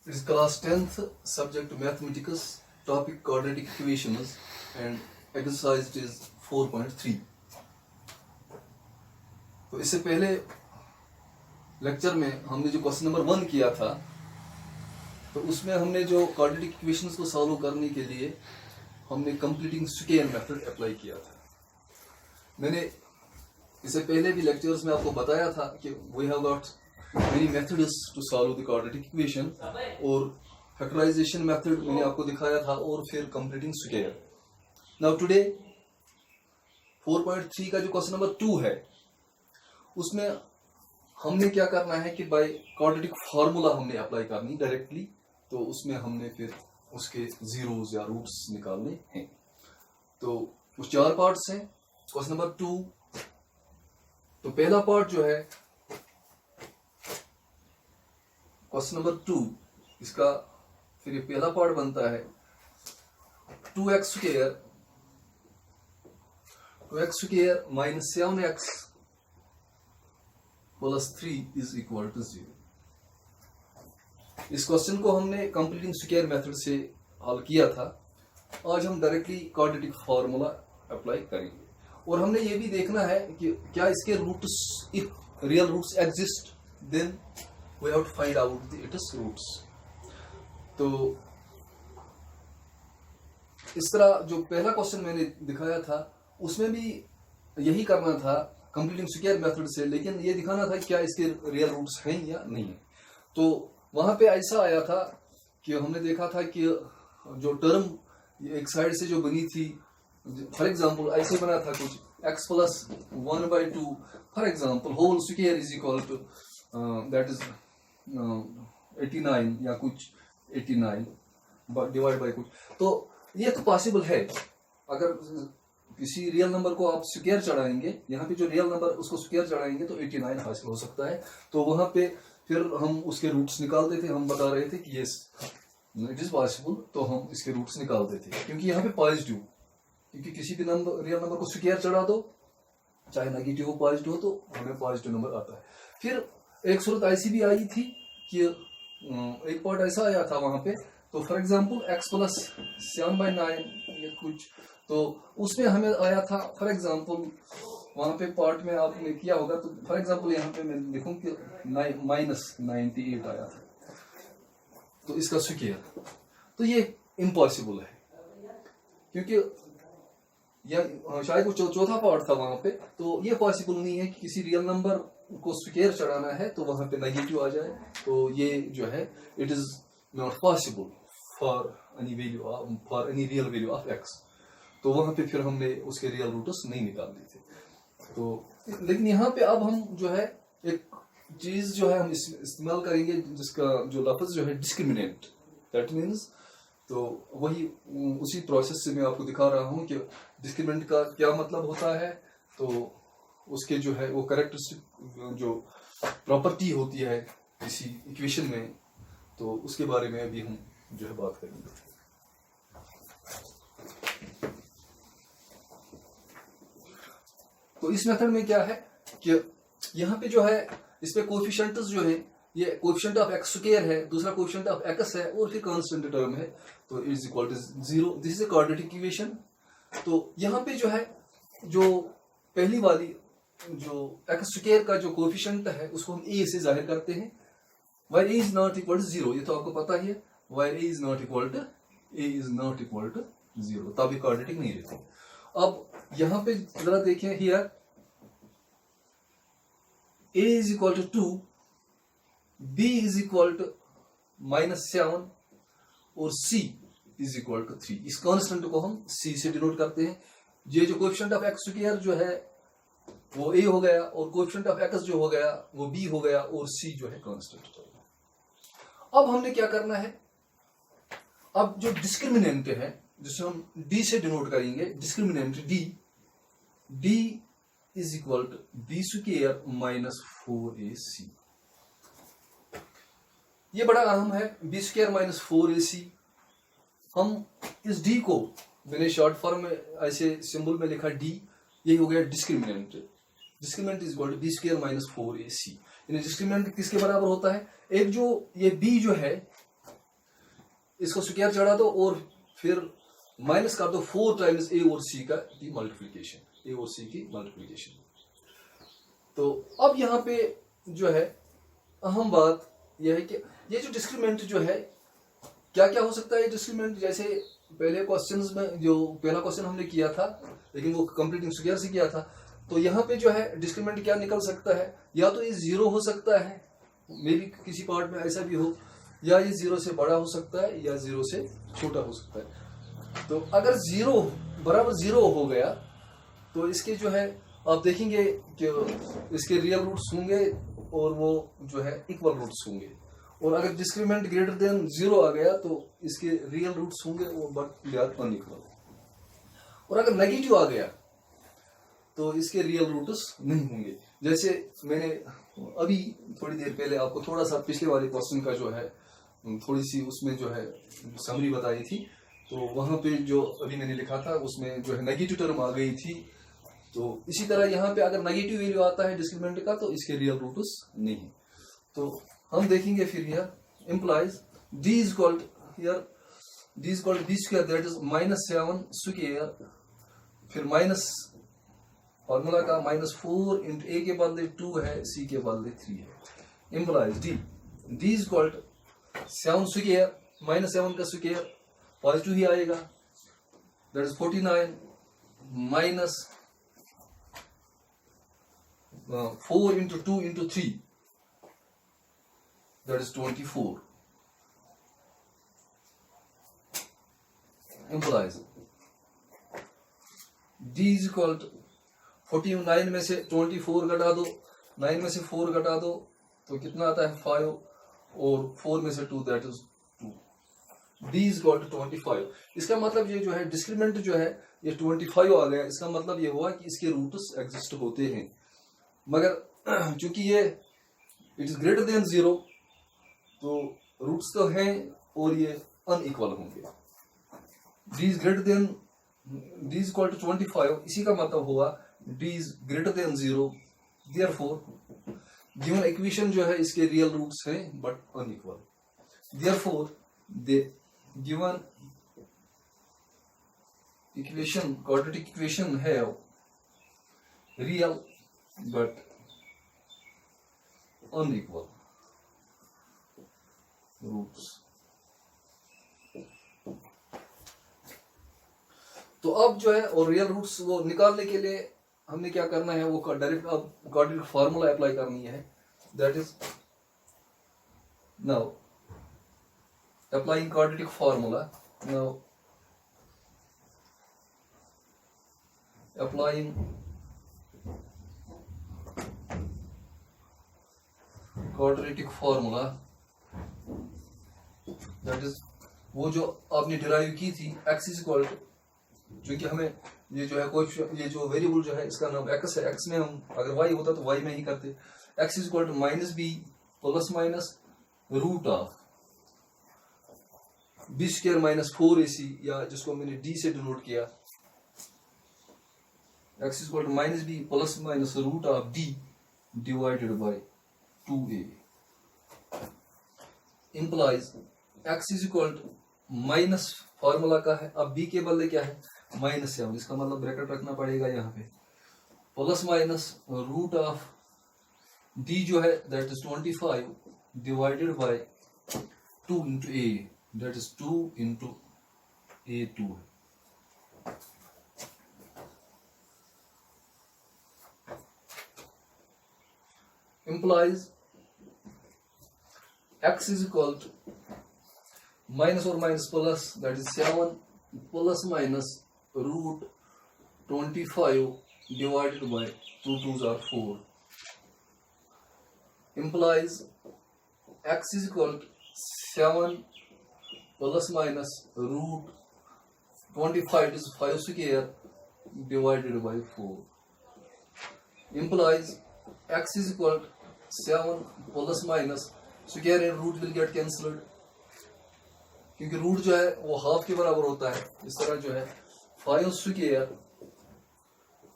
It is class 10th, subject mathematics, topic quadratic equations, and exercise is 4.3. तो इससे पहले lecture में हमने जो क्वेश्चन नंबर 1 किया था, तो उसमें हमने जो क्वाड्रेटिक इक्वेशंस को सॉल्व करने के लिए हमने कंप्लीटिंग स्क्वायर मेथड अप्लाई किया था। मैंने इससे पहले भी लेक्चर्स में आपको बताया था कि we have got many methods to solve the quadratic equation, और फैक्टराइजेशन मेथड मैंने आपको दिखाया था, और फिर कंप्लीटिंग स्क्वायर। नाउ टुडे 4.3 का जो क्वेश्चन नंबर 2 है, उसमें हमने क्या करना है कि बाय क्वाड्रेटिक फार्मूला हमने अप्लाई करनी डायरेक्टली। तो उसमें हमने फिर उसके जीरोस या रूट्स निकालने हैं। तो कुछ 4 पार्ट्स हैं क्वेश्चन नंबर 2। तो पहला पार्ट जो है क्वेश्चन नंबर 2, इसका फिर ये पहला पार्ट बनता है 2x square minus 7x plus 3 is equal to 0। इस क्वेश्चन को हमने कंप्लीटिंग स्क्वायर मेथड से हल किया था। आज हम डायरेक्टली क्वाड्रेटिक फार्मूला अप्लाई करेंगे, और हमने ये भी देखना है कि क्या इसके roots, if real roots exist then we have to find out its roots. तो इस तरह जो पहला क्वेश्चन मैंने दिखाया था उसमें भी यही करना था कंप्लीटिंग स्क्वायर मेथड से, लेकिन ये दिखाना था क्या इसके रियल रूट्स हैं या नहीं है। तो वहां पे ऐसा आया था कि हमने देखा था कि जो टर्म एक साइड से जो बनी थी, फॉर एग्जांपल ऐसे बना था कुछ x plus 1/2, for example whole square is equal to that is 89 या कुछ 89 डिवाइड बाय कुछ। तो ये तो पॉसिबल है, अगर किसी रियल नंबर को आप स्क्वायर चढ़ाएंगे, यहाँ पे जो रियल नंबर उसको स्क्वायर चढ़ाएंगे तो 89 हासिल हो सकता है। तो वहां पे फिर हम उसके रूट्स निकालते थे। हम बता रहे थे कि यस इट इज पॉसिबल, तो हम इसके रूट्स निकालते थे, क्योंकि यहाँ पे पॉजिटिव, क्योंकि किसी भी नंबर रियल नंबर को स्क्वायर चढ़ा दो, चाहे नेगेटिव हो पॉजिटिव हो, तो हमें पॉजिटिव नंबर आता है। फिर एक सूरत ऐसी भी आई थी कि एक पार्ट ऐसा आया था वहां पे, तो फॉर एग्जांपल x प्लस 7/9 या कुछ, तो उसमें हमें आया था फॉर एग्जांपल वहां पे पार्ट में आपने किया होगा, तो फॉर एग्जांपल यहाँ पे मैं लिखूं कि माइनस 98 आया था, तो इसका स्क्वायर, तो ये इम्पॉसिबल है, क्योंकि या शायद वो चौथा पार्ट था वहां पे। तो ये पॉसिबल नहीं है कि किसी रियल नंबर को स्क्वायर चढ़ाना है तो वहां पे नेगेटिव आ जाए। तो ये जो है it is not possible for any value, for any real value of x। तो वहां पे फिर हमने उसके रियल रूट्स नहीं निकालने थे। तो लेकिन यहाँ पे अब हम जो है एक चीज जो है हम इस्तेमाल करेंगे, जिसका जो लफ्ज जो है डिस्क्रिमिनेंट, दैट मीन्स, तो वही उसी प्रोसेस से मैं आपको दिखा रहा हूँ कि डिस्क्रिमिनेंट का क्या मतलब होता है। तो उसके जो है वो कैरेक्टरिस्टिक जो प्रॉपर्टी होती है किसी इक्वेशन में, तो उसके बारे में अभी हम जो है बात करेंगे। तो इस मेथड में क्या है कि यहाँ पे जो है इसमें कोएफिशिएंट्स जो है, ये कोएफिशिएंट ऑफ x स्क्वायर है, दूसरा कोएफिशिएंट ऑफ x है, और फिर कांस्टेंट टर्म है, तो is equal to 0। This is a quadratic equation. तो यहाँ पे जो है जो पहली वाली जो x स्क्वायर का जो कोएफिशिएंट है उसको हम a से जाहिर करते हैं, where a is not equal to 0, ये तो आपको पता ही है, where a is not equal to 0, तब ये क्वाड्रेटिक नहीं रहती। अब यहाँ पे जरा देखें, here a is equal to 2, b is equal to -7 और c is equal to 3। इस कांस्टेंट को हम c से डिनोट करते हैं। ये जो कोएफिशिएंट ऑफ x स्क्वायर जो है वो a हो गया, और कोएफिशिएंट ऑफ x जो हो गया वो b हो गया, और c जो है कांस्टेंट। अब हमने क्या करना है, अब जो डिस्क्रिमिनेंट है जिसे हम d से डिनोट करेंगे, discriminant d is equal to b square minus 4ac। ये बड़ा अहम है, b स्क्वायर माइनस 4ac। हम इस d को मैंने शॉर्ट फॉर्म में ऐसे सिंबल में लिखा d, ये हो गया discriminant. Discriminant is equal to b square minus 4ac। Discriminant किसके बराबर होता है, एक जो ये b जो है इसको स्क्वायर चढ़ा दो और फिर माइनस कर दो 4 टाइम्स ए और सी का की मल्टीप्लिकेशन, ए और सी की मल्टीप्लिकेशन। तो अब यहाँ पे जो है अहम बात यह है कि ये जो डिस्क्रिमिनेंट जो है क्या क्या हो सकता है डिस्क्रिमिनेंट। जैसे पहले क्वेश्चंस में जो पहला क्वेश्चन हमने किया था लेकिन वो कंप्लीटिंग स्क्वायर से किया था, तो यहाँ पे जो है डिस्क्रिमिनेंट क्या निकल सकता है, या तो ये 0 हो सकता है, मे बी किसी पार्ट में ऐसा भी हो, या ये 0 से बड़ा हो सकता है या 0 से छोटा हो सकता है। तो अगर 0 बराबर 0 हो गया तो इसके जो है आप देखेंगे कि इसके रियल रूट्स होंगे और वो जो है इक्वल रूट्स होंगे, और अगर डिस्क्रिमिनेंट ग्रेटर देन 0 आ गया तो इसके रियल रूट्स होंगे बट दे आर अनइक्वल। और अगर नेगेटिव आ गया तो इसके रियल रूट्स नहीं होंगे। जैसे मैंने अभी थोड़ी देर पहले आपको थोड़ा सा पिछले वाले क्वेश्चन का जो है थोड़ी सी उसमें जो है समरी बताई थी, तो वहां पे जो अभी मैंने लिखा था उसमें जो है नेगेटिव टर्म आ गई थी। तो इसी तरह यहाँ पे अगर नेगेटिव वैल्यू आता है डिस्क्रिमिनेंट का तो इसके रियल रूट्स नहीं। तो हम देखेंगे फिर यह implies d is equal here d is equal b square that is -7 square, फिर माइनस फॉर्मूला का -4 इंटू ए के बदले 2 है, सी के बदले 3 है। Implies d is equal 7 square -7 का स्क्वायर पॉजिटिव ही आएगा, that is 49 minus 4 into 2 into 3 that is 24 implies d is equal to 49 में से 24 घटा दो, 9 में से 4 घटा दो तो कितना आता है 5, और 4 में से 2 that is 2, d is equal to 25। इसका मतलब ये जो है डिस्क्रिमिनेंट जो है ये 25 आ गया। इसका मतलब ये हुआ कि इसके रूट्स एग्जिस्ट होते हैं, मगर चूंकि ये इट इज ग्रेटर देन 0 तो रूट्स तो हैं और ये अनइक्वल होंगे। d is greater than d is equal to 25, इसी का मतलब हुआ d is greater than 0, therefore given equation जो है इसके रियल रूट्स हैं but unequal. Therefore the given equation quadratic equation है रियल बट अनइक्वल रूट्स। तो अब जो है और रियल रूट्स वो निकालने के लिए हमने क्या करना है, वो डायरेक्ट अब क्वाड्रेटिक फार्मूला अप्लाई करनी है, that is now applying quadratic formula. Now applying quadratic formula that is वो जो आपने डिराइव की थी x इज इक्वल टू, क्योंकि हमें ये जो है कोई ये जो वेरिएबल जो है इसका नाम x है, x में हम अगर y होता तो y में ही करते, x is equal to -b plus minus root of b square -4ac, या जिसको मैंने d से डिनोट किया, x is equal to -b plus minus root of d divided by 2a implies x is equal to minus formula का है, अब b के बदले क्या है -7, इसका मतलब ब्रैकेट रखना पड़ेगा यहाँ पे, plus minus root of d जो है that is 25 divided by 2 into a that is 2 into a2 है। implies x is equal to minus or minus plus, that is 7 plus minus root 25 divided by 2 2s are 4, implies x is equal to 7 plus minus root 25 is 5 square divided by 4, implies x is equal to 7 plus minus square and root will get cancelled, क्योंकि root जो है वो half के बराबर होता है। इस तरह जो है 5 square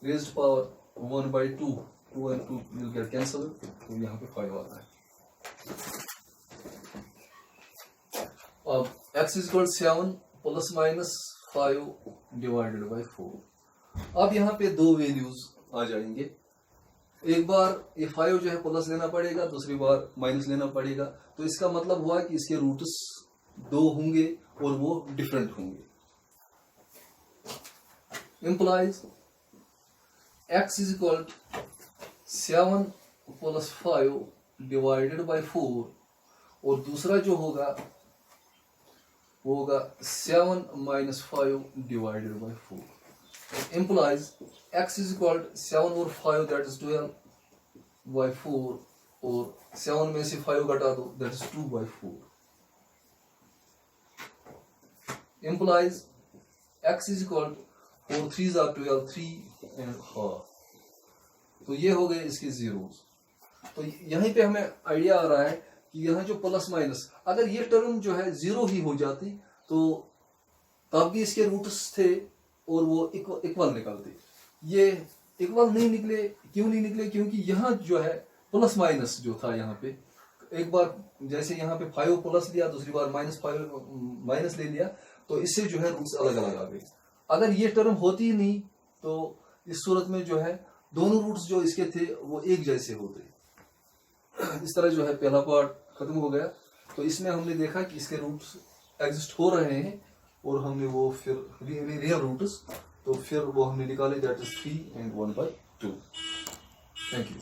raised power 1/2, 2 and 2 will get cancelled, तो यहाँ पे 5 आता है। अब x is equal 7 plus minus 5 divided by 4। अब यहाँ पे दो वैल्यूज आ जाएंगे, एक बार ये 5 जो है प्लस लेना पड़ेगा, दूसरी बार माइनस लेना पड़ेगा। तो इसका मतलब हुआ कि इसके रूट्स दो होंगे और वो डिफरेंट होंगे। Implies x is equal 7 plus 5 divided by 4, और दूसरा जो होगा वो होगा 7 minus 5 divided by 4। Implies x is equal 7 और 5 दैट इज 12 बाई 4, और 7 में से 5 घटा दो that is 2 by 4। implies x is equal 4 3s are 12 3 and half। तो ये हो गए इसके जीरोस। तो यहीं पे हमें आइडिया आ रहा है कि यहाँ जो प्लस माइनस, अगर ये टर्म जो है जीरो ही हो जाती तो तब भी इसके रूट्स थे और वो इक्वल निकलते। ये इक्वल नहीं निकले, क्यों नहीं निकले? क्योंकि यहाँ जो है प्लस माइनस जो था यहाँ पे, एक बार जैसे यहाँ पे 5 प्लस लिया, दूसरी बार -5 माइनस ले लिया, तो इससे जो है रूट्स अलग अलग आ गए। अगर ये टर्म होती ही नहीं तो इस सूरत में जो है दोनों रूट्स जो इसके थे वो एक जैसे होते। इस तरह जो है पहला पार्ट खत्म हो गया। तो इसमें हमने देखा कि इसके रूट्स एग्जिस्ट हो रहे हैं और हमने वो फिर रियल रूट्स तो फिर वो हमने निकाले, that is 3 and 1/2। Thank you.